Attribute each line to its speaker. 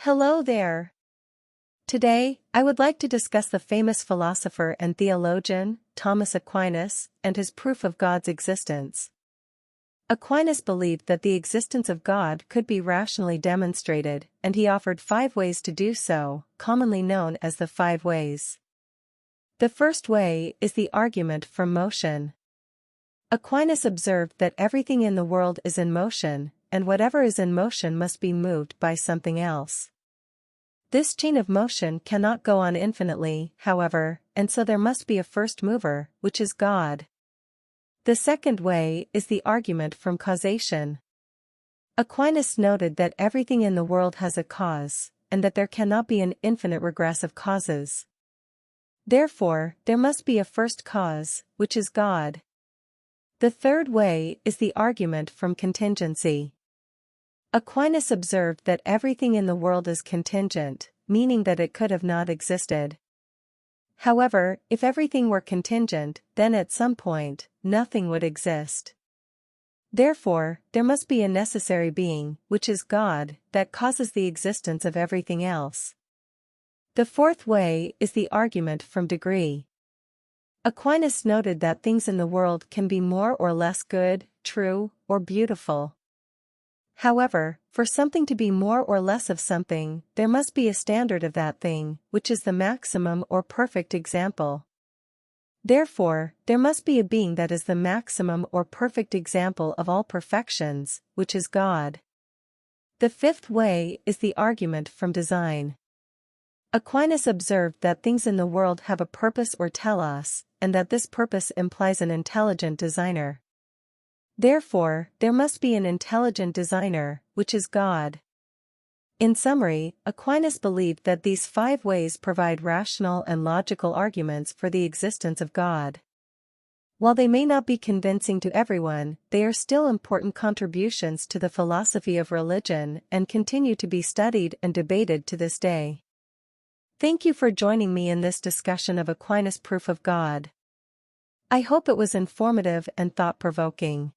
Speaker 1: Hello there. Today, I would like to discuss the famous philosopher and theologian, Thomas Aquinas, and his proof of God's existence. Aquinas believed that the existence of God could be rationally demonstrated, and he offered 5 ways to do so, commonly known as the 5 ways. The first way is the argument from motion. Aquinas observed that everything in the world is in motion, and whatever is in motion must be moved by something else. This chain of motion cannot go on infinitely, however, and so there must be a first mover, which is God. The second way is the argument from causation. Aquinas noted that everything in the world has a cause, and that there cannot be an infinite regress of causes. Therefore, there must be a first cause, which is God. The third way is the argument from contingency. Aquinas observed that everything in the world is contingent, meaning that it could have not existed. However, if everything were contingent, then at some point, nothing would exist. Therefore, there must be a necessary being, which is God, that causes the existence of everything else. The fourth way is the argument from degree. Aquinas noted that things in the world can be more or less good, true, or beautiful. However, for something to be more or less of something, there must be a standard of that thing, which is the maximum or perfect example. Therefore, there must be a being that is the maximum or perfect example of all perfections, which is God. The fifth way is the argument from design. Aquinas observed that things in the world have a purpose or telos, and that this purpose implies an intelligent designer. Therefore, there must be an intelligent designer, which is God. In summary, Aquinas believed that these 5 ways provide rational and logical arguments for the existence of God. While they may not be convincing to everyone, they are still important contributions to the philosophy of religion and continue to be studied and debated to this day. Thank you for joining me in this discussion of Aquinas' proof of God. I hope it was informative and thought-provoking.